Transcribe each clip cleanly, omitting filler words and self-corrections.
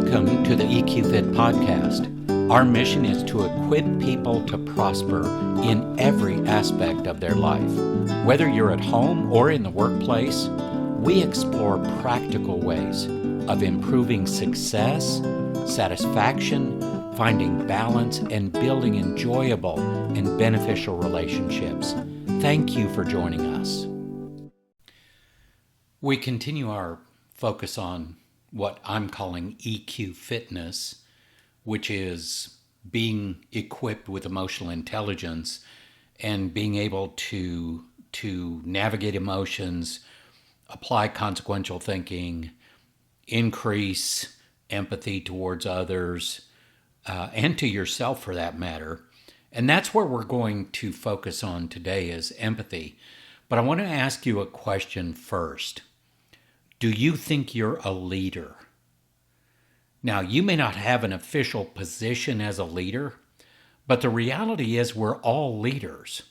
Welcome to the EQ Fit podcast. Our mission is to equip people to prosper in every aspect of their life. Whether you're at home or in the workplace, we explore practical ways of improving success, satisfaction, finding balance, and building enjoyable and beneficial relationships. Thank you for joining us. We continue our focus on what I'm calling EQ fitness, which is being equipped with emotional intelligence and being able to navigate emotions, apply consequential thinking, increase empathy towards others, and to yourself for that matter. And that's where we're going to focus on today is empathy. But I want to ask you a question first. Do you think you're a leader? Now, you may not have an official position as a leader, but the reality is we're all leaders.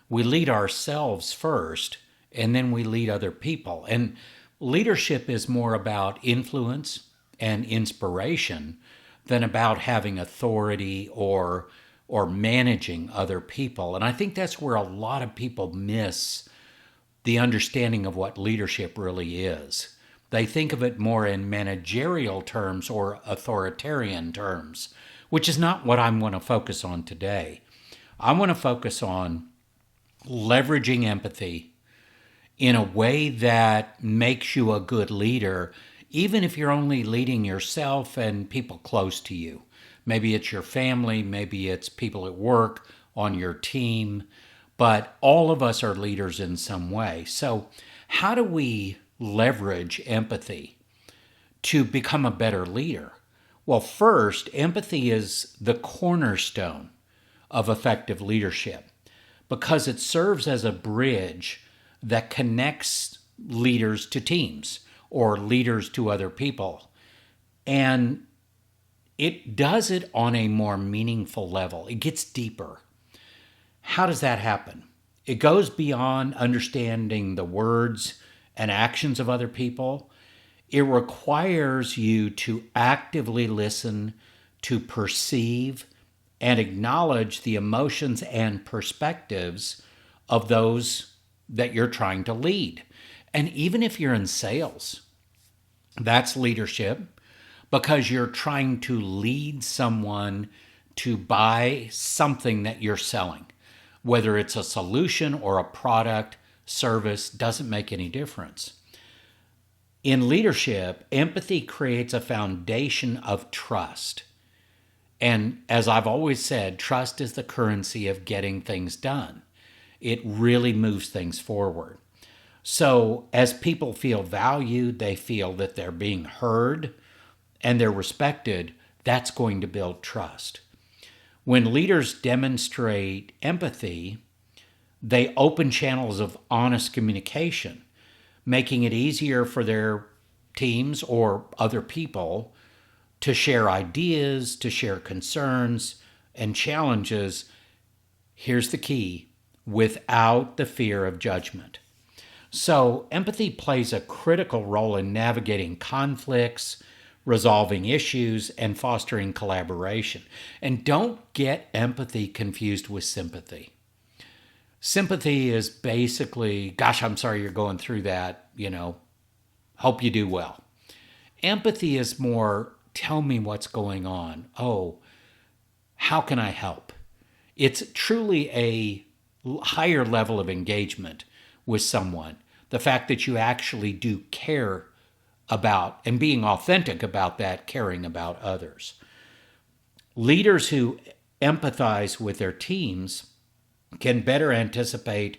We lead ourselves first, and then we lead other people. And leadership is more about influence and inspiration than about having authority or managing other people. And I think that's where a lot of people miss the understanding of what leadership really is. They think of it more in managerial terms or authoritarian terms, which is not what I want to focus on today. I want to focus on leveraging empathy in a way that makes you a good leader, even if you're only leading yourself and people close to you. Maybe it's your family, maybe it's people at work, on your team, but all of us are leaders in some way. So how do we leverage empathy to become a better leader? Well, first, empathy is the cornerstone of effective leadership because it serves as a bridge that connects leaders to teams or leaders to other people. And it does it on a more meaningful level. It gets deeper. How does that happen? It goes beyond understanding the words and actions of other people. It requires you to actively listen, to perceive, and acknowledge the emotions and perspectives of those that you're trying to lead. And even if you're in sales, that's leadership because you're trying to lead someone to buy something that you're selling. Whether it's a solution or a product, service, doesn't make any difference. In leadership, empathy creates a foundation of trust. And as I've always said, trust is the currency of getting things done. It really moves things forward. So as people feel valued, they feel that they're being heard and they're respected, that's going to build trust. When leaders demonstrate empathy, they open channels of honest communication, making it easier for their teams or other people to share ideas, to share concerns and challenges. Here's the key, without the fear of judgment. So empathy plays a critical role in navigating conflicts, resolving issues, and fostering collaboration. And don't get empathy confused with sympathy. Sympathy is basically, gosh, I'm sorry you're going through that, hope you do well. Empathy is more, tell me what's going on. Oh, how can I help? It's truly a higher level of engagement with someone. The fact that you actually do care about and being authentic about that, caring about others. Leaders who empathize with their teams can better anticipate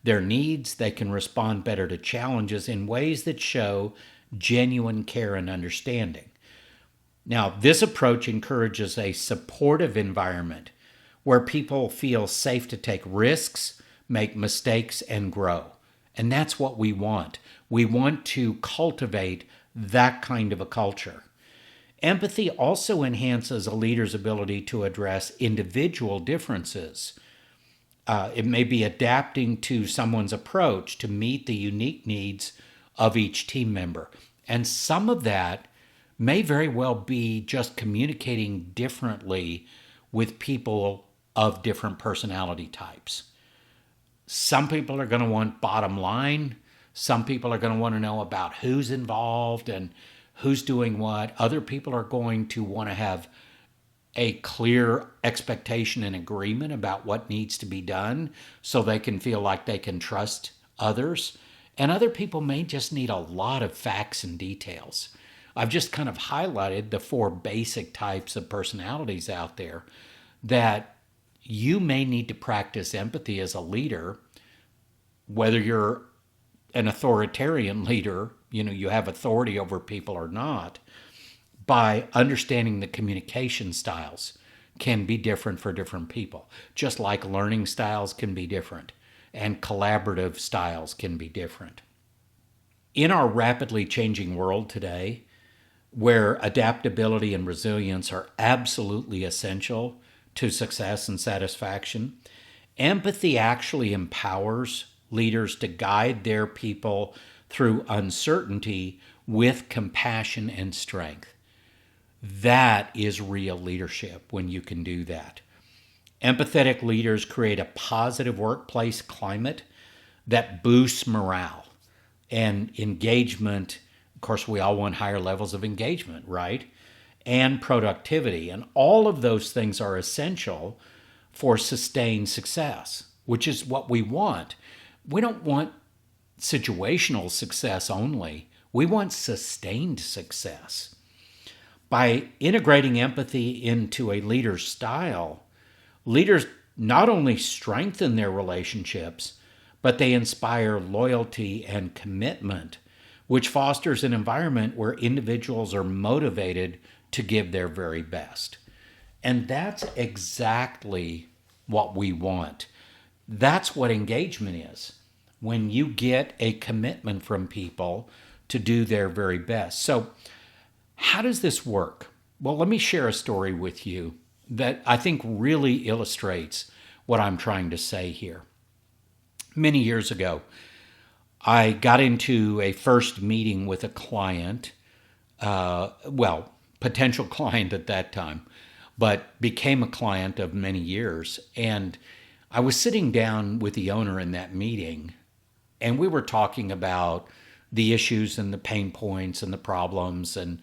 their needs. They can respond better to challenges in ways that show genuine care and understanding. Now, this approach encourages a supportive environment where people feel safe to take risks, make mistakes, and grow. And that's what we want. We want to cultivate that kind of a culture. Empathy also enhances a leader's ability to address individual differences. It may be adapting to someone's approach to meet the unique needs of each team member. And some of that may very well be just communicating differently with people of different personality types. Some people are going to want bottom line. Some people are going to want to know about who's involved and who's doing what. Other people are going to want to have a clear expectation and agreement about what needs to be done so they can feel like they can trust others. And other people may just need a lot of facts and details. I've just kind of highlighted the 4 basic types of personalities out there that you may need to practice empathy as a leader, whether you're an authoritarian leader, you have authority over people or not, by understanding the communication styles can be different for different people, just like learning styles can be different and collaborative styles can be different. In our rapidly changing world today, where adaptability and resilience are absolutely essential to success and satisfaction, empathy actually empowers leaders to guide their people through uncertainty with compassion and strength. That is real leadership when you can do that. Empathetic leaders create a positive workplace climate that boosts morale and engagement. Of course, we all want higher levels of engagement, right? And productivity. And all of those things are essential for sustained success, which is what we want. We don't want situational success only. We want sustained success. By integrating empathy into a leader's style, leaders not only strengthen their relationships, but they inspire loyalty and commitment, which fosters an environment where individuals are motivated to give their very best. And that's exactly what we want. That's what engagement is. When you get a commitment from people to do their very best. So, how does this work? Well, let me share a story with you that I think really illustrates what I'm trying to say here. Many years ago, I got into a first meeting with a client, potential client at that time, but became a client of many years. And I was sitting down with the owner in that meeting, and we were talking about the issues and the pain points and the problems. And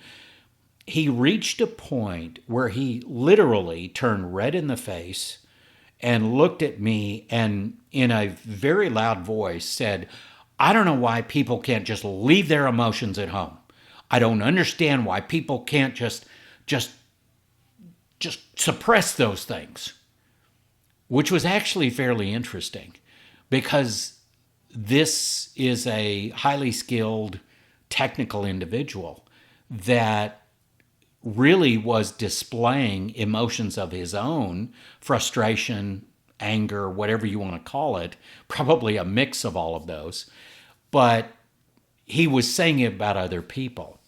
he reached a point where he literally turned red in the face and looked at me and in a very loud voice said, "I don't know why people can't just leave their emotions at home. I don't understand why people can't just suppress those things." Which was actually fairly interesting because this is a highly skilled technical individual that really was displaying emotions of his own, frustration, anger, whatever you want to call it, probably a mix of all of those. But he was saying it about other people.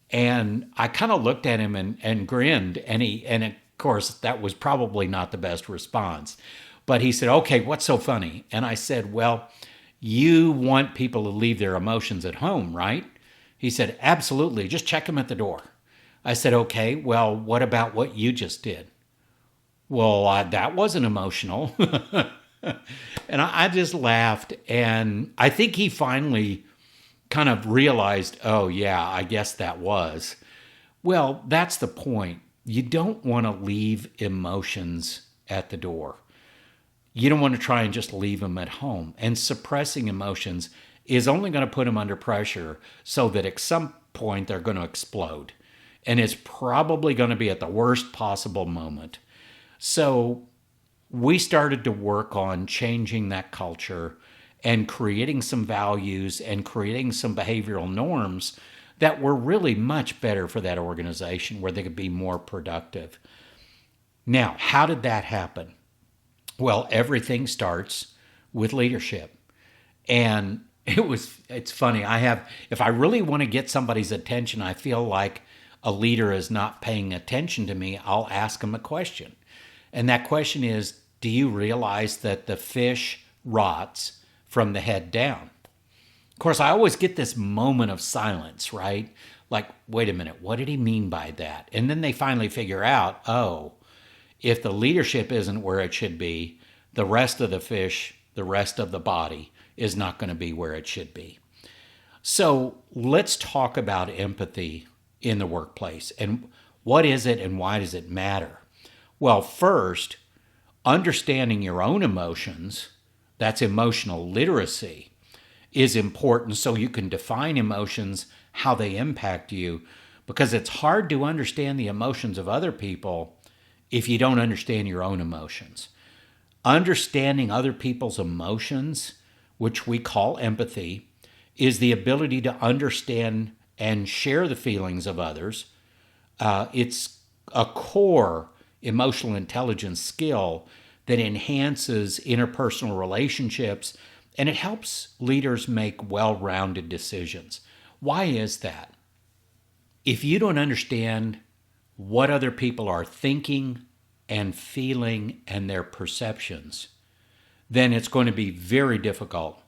And I kind of looked at him and grinned, and of course, that was probably not the best response. But he said, "Okay, what's so funny?" And I said, "Well, you want people to leave their emotions at home, right?" He said, "Absolutely, just check them at the door." I said, "Okay, well, what about what you just did?" "Well, that wasn't emotional." And I just laughed, and I think he finally kind of realized, oh yeah, I guess that was. Well, that's the point. You don't want to leave emotions at the door. You don't want to try and just leave them at home. And suppressing emotions is only going to put them under pressure so that at some point they're going to explode. And it's probably going to be at the worst possible moment. So we started to work on changing that culture and creating some values and creating some behavioral norms that were really much better for that organization, where they could be more productive. Now, how did that happen? Well, everything starts with leadership. And it's funny. If I really want to get somebody's attention, I feel like a leader is not paying attention to me, I'll ask them a question. And that question is, do you realize that the fish rots from the head down? Of course, I always get this moment of silence, right? Like, wait a minute, what did he mean by that? And then they finally figure out, oh, if the leadership isn't where it should be, the rest of the fish, the rest of the body is not going to be where it should be. So let's talk about empathy in the workplace. And what is it and why does it matter? Well, first, understanding your own emotions, that's emotional literacy, is important so you can define emotions, how they impact you, because it's hard to understand the emotions of other people if you don't understand your own emotions. Understanding other people's emotions, which we call empathy, is the ability to understand and share the feelings of others. It's a core emotional intelligence skill that enhances interpersonal relationships, and it helps leaders make well-rounded decisions. Why is that? If you don't understand what other people are thinking and feeling and their perceptions, then it's going to be very difficult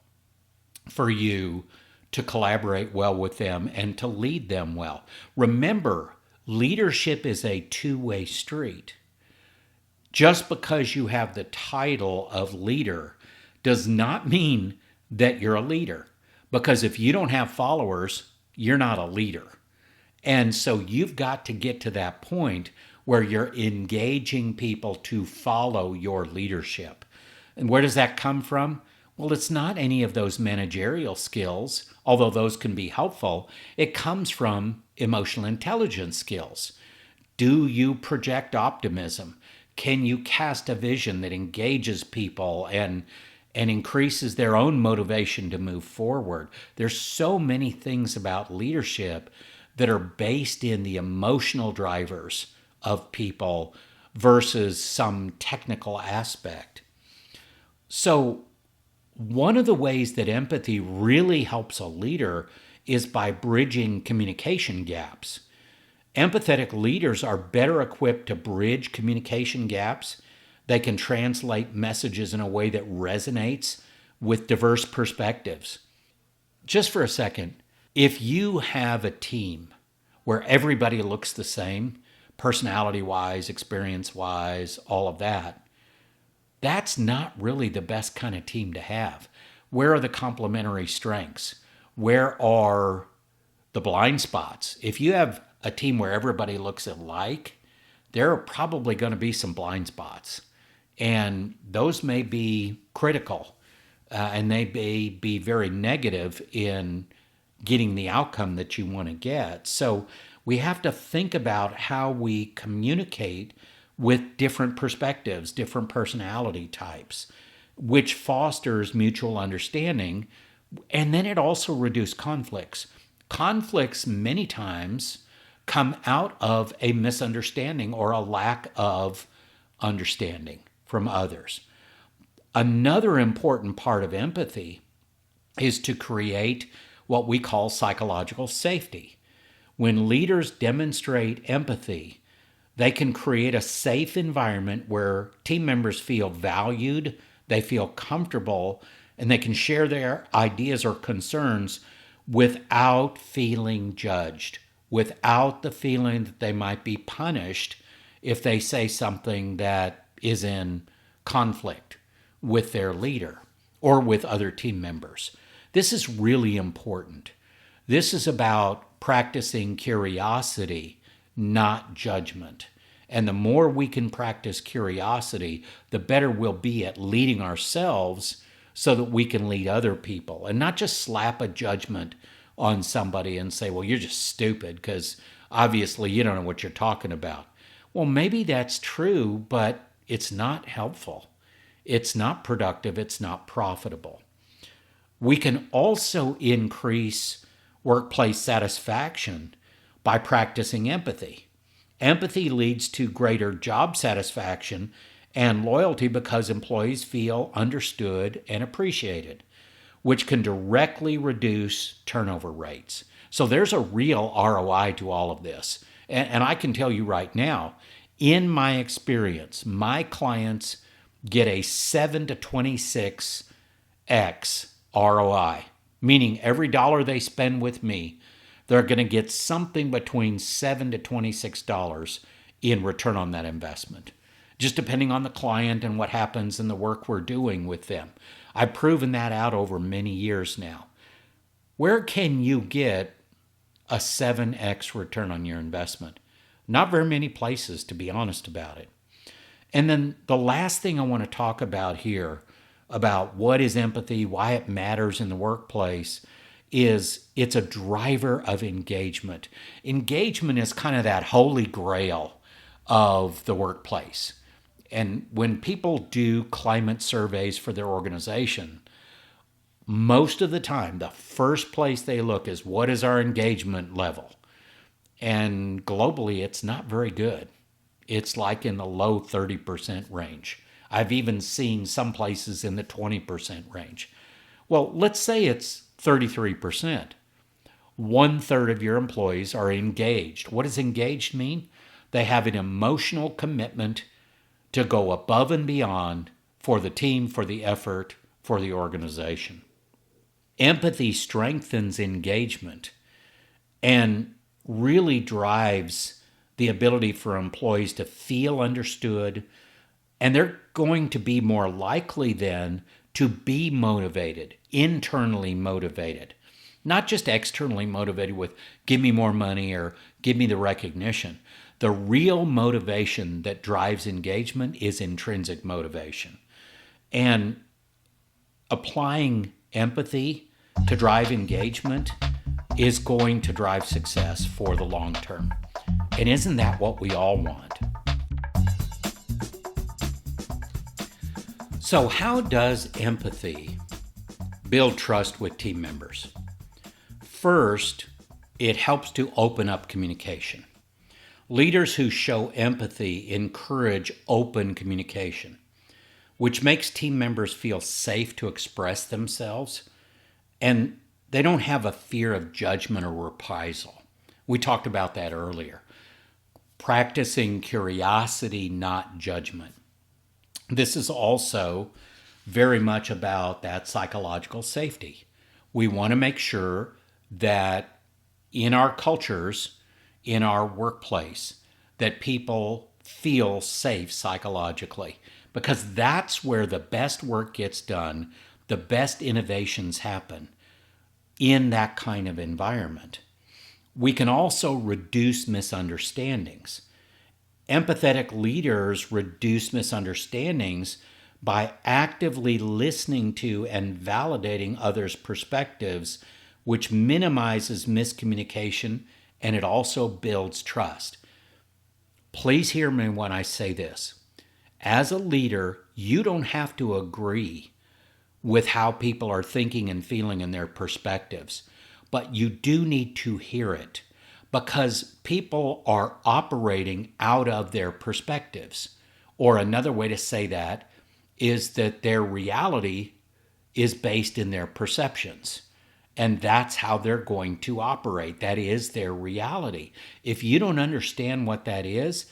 for you to collaborate well with them and to lead them well. Remember, leadership is a two-way street. Just because you have the title of leader does not mean that you're a leader. Because if you don't have followers, you're not a leader. And so you've got to get to that point where you're engaging people to follow your leadership. And where does that come from? Well, it's not any of those managerial skills, although those can be helpful. It comes from emotional intelligence skills. Do you project optimism? Can you cast a vision that engages people and increases their own motivation to move forward? There's so many things about leadership that are based in the emotional drivers of people versus some technical aspect. So one of the ways that empathy really helps a leader is by bridging communication gaps. Empathetic leaders are better equipped to bridge communication gaps. They can translate messages in a way that resonates with diverse perspectives. Just for a second, if you have a team where everybody looks the same, personality-wise, experience-wise, all of that, that's not really the best kind of team to have. Where are the complementary strengths? Where are the blind spots? If you have a team where everybody looks alike, there are probably going to be some blind spots. And those may be critical, and they may be very negative in getting the outcome that you want to get. So we have to think about how we communicate with different perspectives, different personality types, which fosters mutual understanding. And then it also reduces conflicts. Conflicts many times come out of a misunderstanding or a lack of understanding from others. Another important part of empathy is to create what we call psychological safety. When leaders demonstrate empathy, they can create a safe environment where team members feel valued, they feel comfortable, and they can share their ideas or concerns without feeling judged, without the feeling that they might be punished if they say something that is in conflict with their leader or with other team members. This is really important. This is about practicing curiosity, not judgment. And the more we can practice curiosity, the better we'll be at leading ourselves so that we can lead other people and not just slap a judgment on somebody and say, well, you're just stupid because obviously you don't know what you're talking about. Well, maybe that's true, but it's not helpful. It's not productive. It's not profitable. We can also increase workplace satisfaction by practicing empathy. Empathy leads to greater job satisfaction and loyalty because employees feel understood and appreciated, which can directly reduce turnover rates. So there's a real ROI to all of this. And I can tell you right now, in my experience, my clients get a 7 to 26x ROI, meaning every dollar they spend with me, they're going to get something between $7 to $26 in return on that investment, just depending on the client and what happens in the work we're doing with them. I've proven that out over many years now. Where can you get a 7x return on your investment? Not very many places, to be honest about it. And then the last thing I want to talk about here, about what is empathy, why it matters in the workplace, is it's a driver of engagement. Engagement is kind of that holy grail of the workplace. And when people do climate surveys for their organization, most of the time, the first place they look is, what is our engagement level? And globally, it's not very good. It's like in the low 30% range. I've even seen some places in the 20% range. Well, let's say it's 33%. 1/3 of your employees are engaged. What does engaged mean? They have an emotional commitment to go above and beyond for the team, for the effort, for the organization. Empathy strengthens engagement and really drives the ability for employees to feel understood, and they're going to be more likely then to be motivated, internally motivated, not just externally motivated with give me more money or give me the recognition. The real motivation that drives engagement is intrinsic motivation. And applying empathy to drive engagement is going to drive success for the long term. And isn't that what we all want? So how does empathy build trust with team members? First, it helps to open up communication. Leaders who show empathy encourage open communication, which makes team members feel safe to express themselves, and they don't have a fear of judgment or reprisal. We talked about that earlier. Practicing curiosity, not judgment. This is also very much about that psychological safety. We want to make sure that in our cultures, in our workplace, that people feel safe psychologically, because that's where the best work gets done, the best innovations happen in that kind of environment. We can also reduce misunderstandings. Empathetic leaders reduce misunderstandings by actively listening to and validating others' perspectives, which minimizes miscommunication, and it also builds trust. Please hear me when I say this. As a leader, you don't have to agree with how people are thinking and feeling in their perspectives, but you do need to hear it, because people are operating out of their perspectives. Or another way to say that is that their reality is based in their perceptions. And that's how they're going to operate. That is their reality. If you don't understand what that is,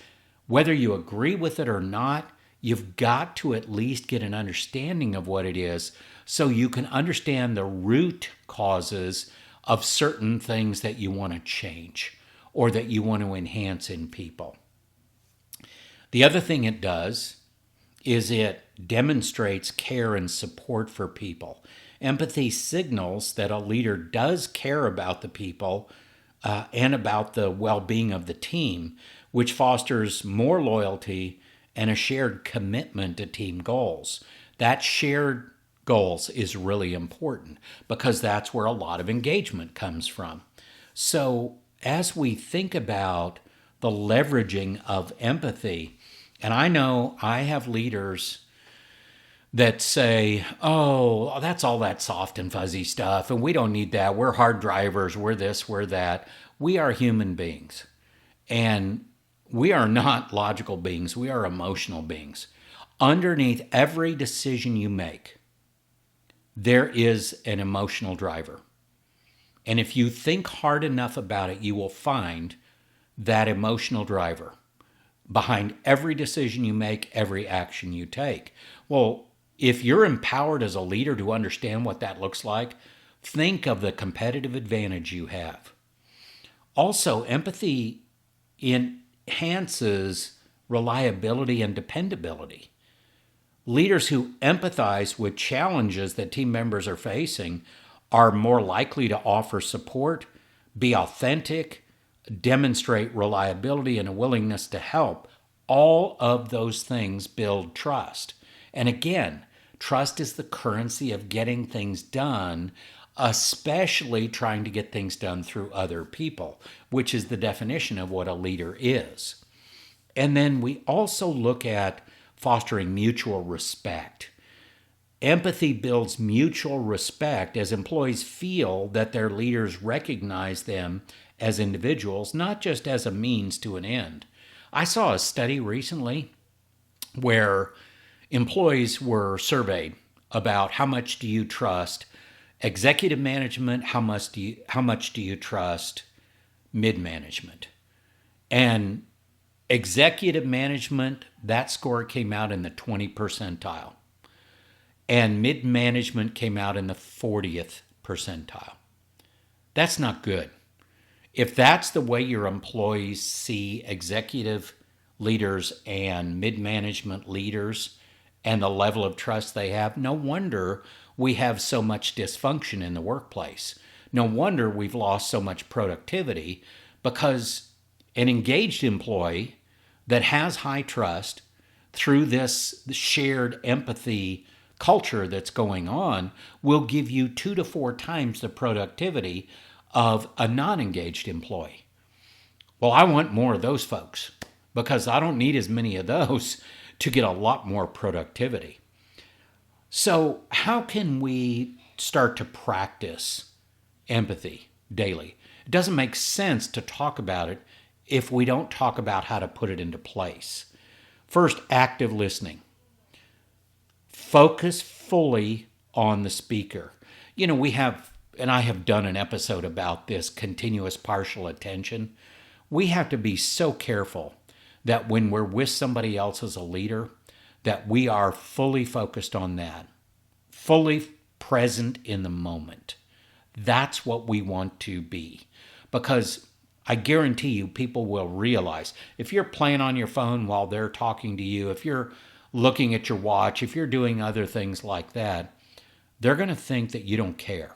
whether you agree with it or not, you've got to at least get an understanding of what it is so you can understand the root causes of certain things that you want to change or that you want to enhance in people. The other thing it does is it demonstrates care and support for people. Empathy signals that a leader does care about the people and about the well-being of the team, which fosters more loyalty and a shared commitment to team goals. That shared goals is really important because that's where a lot of engagement comes from. So as we think about the leveraging of empathy, and I know I have leaders that say, oh, that's all that soft and fuzzy stuff, and we don't need that. We're hard drivers. We're this, we're that. We are human beings, and we are not logical beings. We are emotional beings. Underneath every decision you make, there is an emotional driver. And if you think hard enough about it, you will find that emotional driver behind every decision you make, every action you take. Well, if you're empowered as a leader to understand what that looks like, think of the competitive advantage you have. Also, empathy enhances reliability and dependability. Leaders who empathize with challenges that team members are facing are more likely to offer support, be authentic, demonstrate reliability and a willingness to help. All of those things build trust. And again, trust is the currency of getting things done, especially trying to get things done through other people, which is the definition of what a leader is. And then we also look at fostering mutual respect. Empathy builds mutual respect as employees feel that their leaders recognize them as individuals, not just as a means to an end. I saw a study recently where employees were surveyed about how much do you trust executive management, how much do you trust mid-management. And executive management, that score came out in the 20th percentile. And mid-management came out in the 40th percentile. That's not good. If that's the way your employees see executive leaders and mid-management leaders and the level of trust they have, no wonder we have so much dysfunction in the workplace. No wonder we've lost so much productivity, because an engaged employee that has high trust through this shared empathy culture that's going on will give you 2 to 4 times the productivity of a non-engaged employee. Well, I want more of those folks because I don't need as many of those to get a lot more productivity. So how can we start to practice empathy daily? It doesn't make sense to talk about it if we don't talk about how to put it into place. First, active listening. Focus fully on the speaker. We have, and I have done an episode about this, continuous partial attention. We have to be so careful that when we're with somebody else as a leader, that we are fully focused on that, fully present in the moment. That's what we want to be. Because I guarantee you, people will realize if you're playing on your phone while they're talking to you, if you're looking at your watch, if you're doing other things like that, they're going to think that you don't care.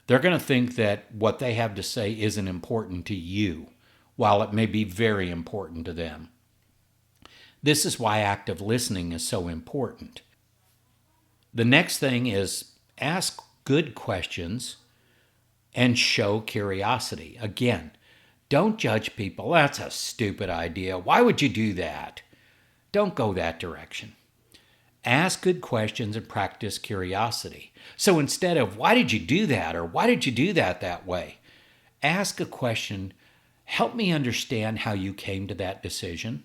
They're going to think that what they have to say isn't important to you, while it may be very important to them. This is why active listening is so important. The next thing is ask good questions and show curiosity. Again, don't judge people. That's a stupid idea. Why would you do that? Don't go that direction. Ask good questions and practice curiosity. So instead of, why did you do that? Or why did you do that way? Ask a question, help me understand how you came to that decision.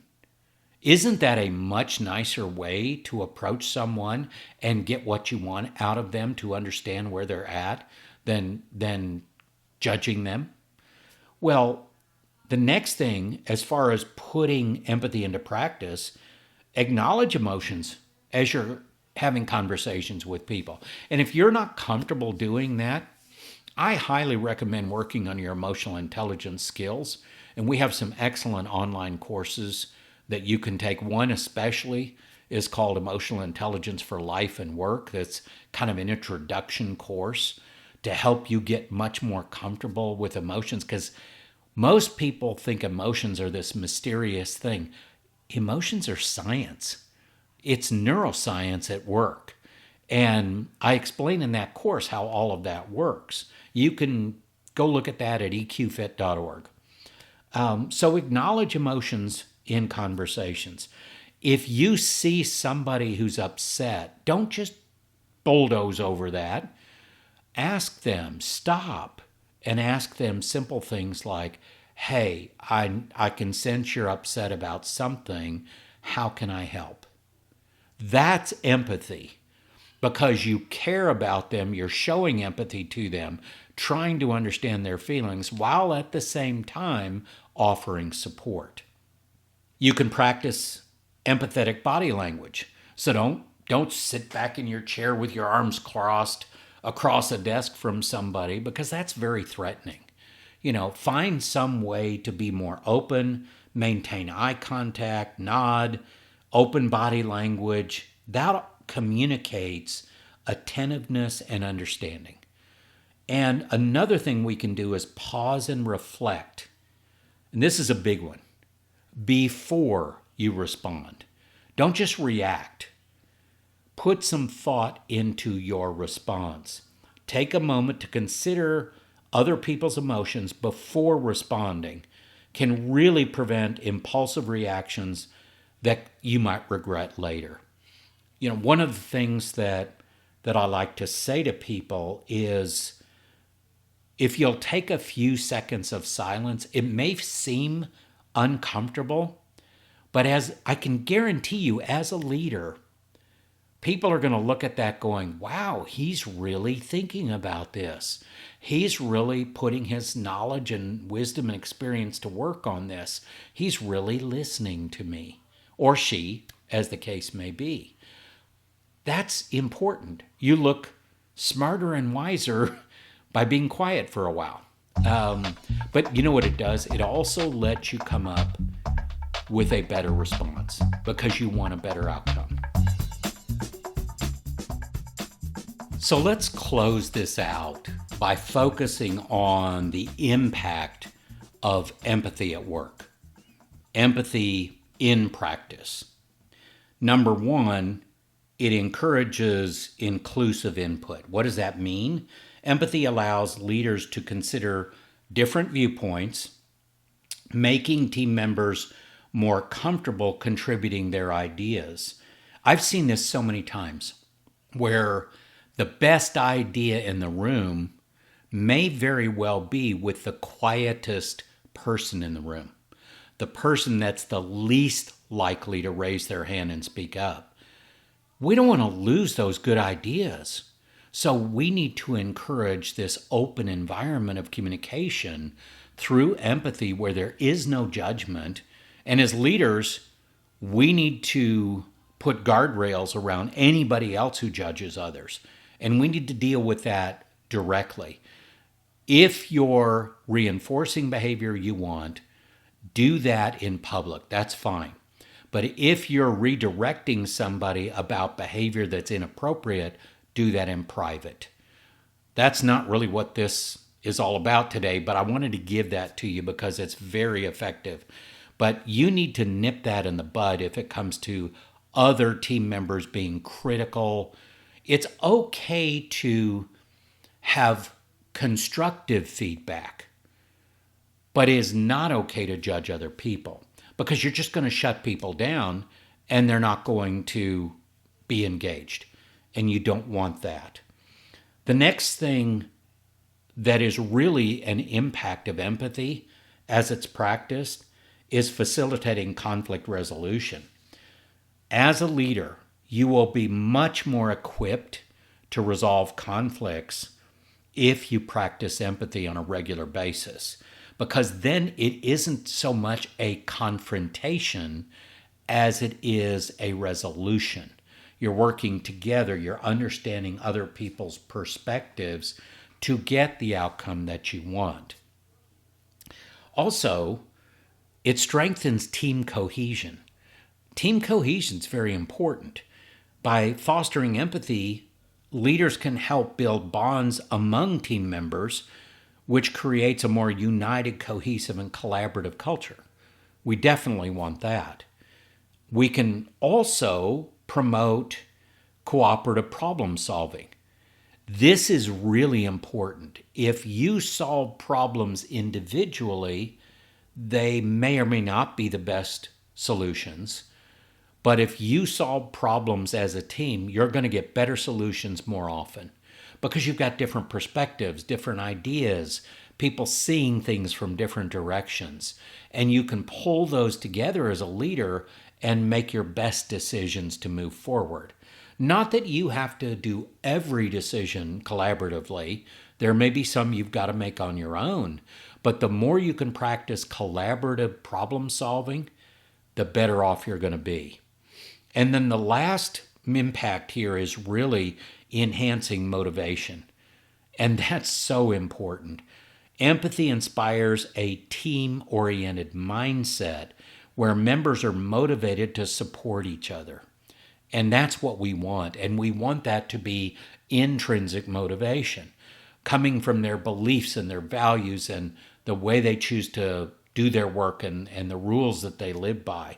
Isn't that a much nicer way to approach someone and get what you want out of them, to understand where they're at, than judging them? Well, the next thing, as far as putting empathy into practice, acknowledge emotions as you're having conversations with people. And if you're not comfortable doing that, I highly recommend working on your emotional intelligence skills. And we have some excellent online courses that you can take. One especially is called Emotional Intelligence for Life and Work. That's kind of an introduction course to help you get much more comfortable with emotions, because most people think emotions are this mysterious thing. Emotions are science. It's neuroscience at work. And I explain in that course how all of that works. You can go look at that at eqfit.org. So acknowledge emotions in conversations. If you see somebody who's upset, don't just bulldoze over that. Ask them, stop, and ask them simple things like, hey, I can sense you're upset about something. How can I help? That's empathy, because you care about them. You're showing empathy to them, trying to understand their feelings while at the same time offering support. You can practice empathetic body language. So don't sit back in your chair with your arms crossed across a desk from somebody, because that's very threatening. Find some way to be more open, maintain eye contact, nod, open body language. That communicates attentiveness and understanding. And another thing we can do is pause and reflect. And this is a big one. Before you respond, don't just react. Put some thought into your response. Take a moment to consider other people's emotions before responding. Can really prevent impulsive reactions that you might regret later. One of the things that I like to say to people is, if you'll take a few seconds of silence, it may seem uncomfortable, but as I can guarantee you, as a leader, people are going to look at that going, wow, he's really thinking about this. He's really putting his knowledge and wisdom and experience to work on this. He's really listening to me, or she, as the case may be. That's important. You look smarter and wiser by being quiet for a while. But you know what it does? It also lets you come up with a better response because you want a better outcome. So let's close this out by focusing on the impact of empathy at work. Empathy in practice. Number one, it encourages inclusive input. What does that mean? Empathy allows leaders to consider different viewpoints, making team members more comfortable contributing their ideas. I've seen this so many times where the best idea in the room may very well be with the quietest person in the room, the person that's the least likely to raise their hand and speak up. We don't want to lose those good ideas. So we need to encourage this open environment of communication through empathy where there is no judgment. And as leaders, we need to put guardrails around anybody else who judges others. And we need to deal with that directly. If you're reinforcing behavior you want, do that in public. That's fine. But if you're redirecting somebody about behavior that's inappropriate, do that in private. That's not really what this is all about today, but I wanted to give that to you because it's very effective. But you need to nip that in the bud if it comes to other team members being critical. It's okay to have constructive feedback, but it is not okay to judge other people because you're just going to shut people down and they're not going to be engaged. And you don't want that. The next thing that is really an impact of empathy as it's practiced is facilitating conflict resolution. As a leader, you will be much more equipped to resolve conflicts if you practice empathy on a regular basis, because then it isn't so much a confrontation as it is a resolution. You're working together, you're understanding other people's perspectives to get the outcome that you want. Also, it strengthens team cohesion. Team cohesion is very important. By fostering empathy, leaders can help build bonds among team members, which creates a more united, cohesive, and collaborative culture. We definitely want that. We can also promote cooperative problem solving. This is really important. If you solve problems individually, they may or may not be the best solutions. But if you solve problems as a team, you're going to get better solutions more often because you've got different perspectives, different ideas, people seeing things from different directions. And you can pull those together as a leader and make your best decisions to move forward. Not that you have to do every decision collaboratively. There may be some you've got to make on your own. But the more you can practice collaborative problem solving, the better off you're going to be. And then the last impact here is really enhancing motivation. And that's so important. Empathy inspires a team-oriented mindset where members are motivated to support each other. And that's what we want. And we want that to be intrinsic motivation, coming from their beliefs and their values and the way they choose to do their work and the rules that they live by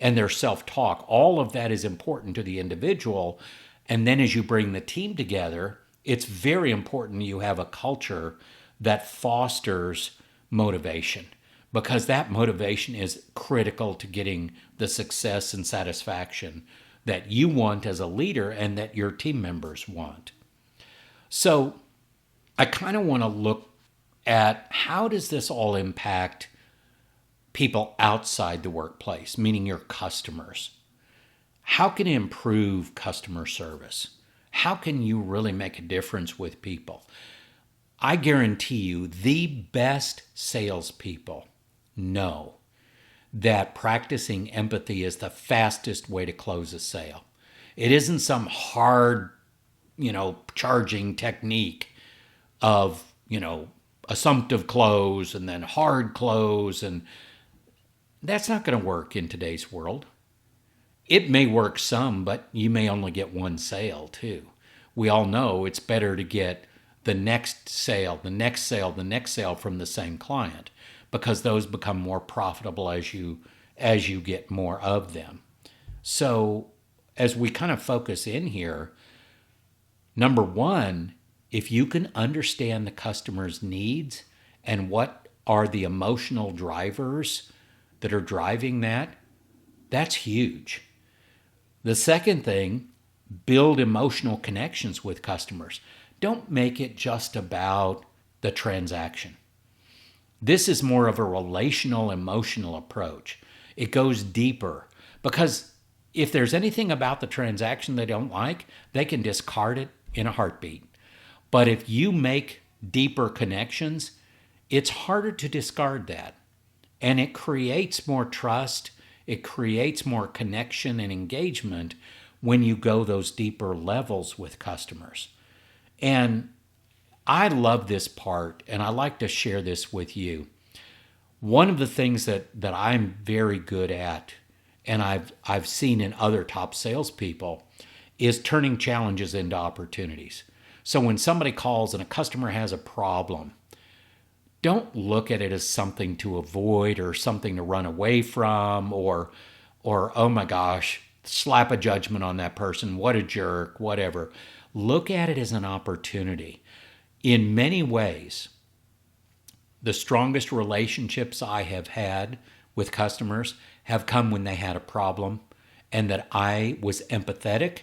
and their self-talk. All of that is important to the individual. And then as you bring the team together, it's very important you have a culture that fosters motivation, because that motivation is critical to getting the success and satisfaction that you want as a leader and that your team members want. So I kind of want to look at how does this all impact people outside the workplace, meaning your customers. How can it improve customer service? How can you really make a difference with people? I guarantee you the best salespeople know that practicing empathy is the fastest way to close a sale. It isn't some hard, charging technique of, assumptive close and then hard close. And that's not going to work in today's world. It may work some, but you may only get one sale too. We all know it's better to get the next sale, the next sale, the next sale from the same client, because those become more profitable as you get more of them. So as we kind of focus in here, number one, if you can understand the customer's needs and what are the emotional drivers that are driving that, that's huge. The second thing, build emotional connections with customers. Don't make it just about the transaction. This is more of a relational, emotional approach. It goes deeper, because if there's anything about the transaction they don't like, they can discard it in a heartbeat. But if you make deeper connections, it's harder to discard that. And it creates more trust. It creates more connection and engagement when you go those deeper levels with customers. And I love this part, and I like to share this with you. One of the things that I'm very good at, and I've seen in other top salespeople, is turning challenges into opportunities. So when somebody calls and a customer has a problem, don't look at it as something to avoid or something to run away from, or oh my gosh, slap a judgment on that person, what a jerk, whatever. Look at it as an opportunity. In many ways, the strongest relationships I have had with customers have come when they had a problem, and that I was empathetic.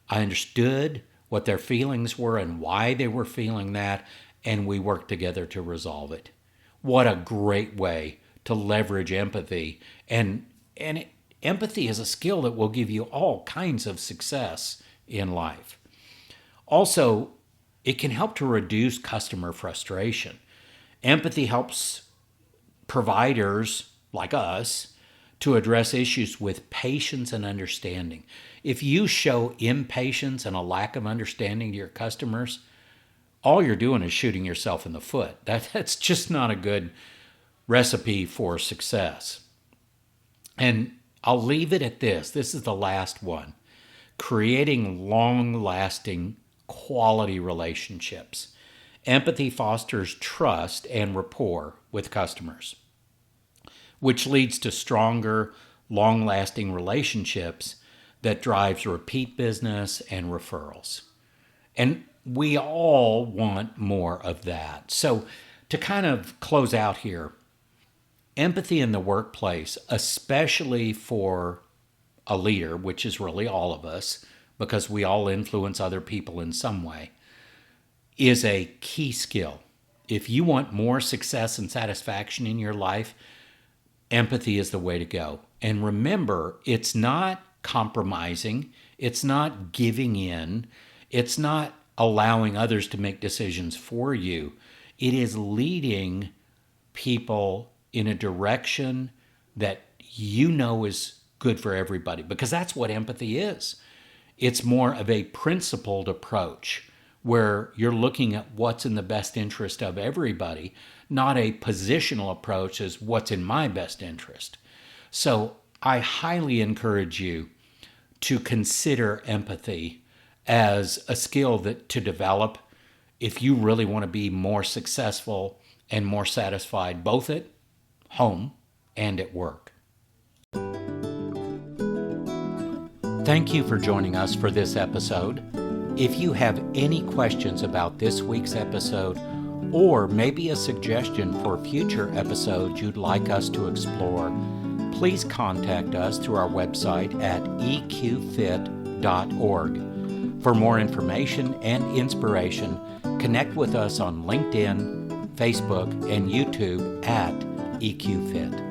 I understood what their feelings were and why they were feeling that, and we worked together to resolve it. What a great way to leverage empathy. And empathy is a skill that will give you all kinds of success in life. Also, it can help to reduce customer frustration. Empathy helps providers like us to address issues with patience and understanding. If you show impatience and a lack of understanding to your customers, all you're doing is shooting yourself in the foot. That's just not a good recipe for success. And I'll leave it at this. This is the last one. Creating long-lasting quality relationships. Empathy fosters trust and rapport with customers, which leads to stronger, long-lasting relationships that drives repeat business and referrals. And we all want more of that. So to kind of close out here, empathy in the workplace, especially for a leader, which is really all of us, because we all influence other people in some way, is a key skill. If you want more success and satisfaction in your life, empathy is the way to go. And remember, it's not compromising. It's not giving in. It's not allowing others to make decisions for you. It is leading people in a direction that you know is good for everybody, because that's what empathy is. It's more of a principled approach where you're looking at what's in the best interest of everybody, not a positional approach as what's in my best interest. So I highly encourage you to consider empathy as a skill to develop if you really want to be more successful and more satisfied, both at home and at work. Thank you for joining us for this episode. If you have any questions about this week's episode, or maybe a suggestion for future episodes you'd like us to explore, please contact us through our website at eqfit.org. For more information and inspiration, connect with us on LinkedIn, Facebook, and YouTube at EQFit.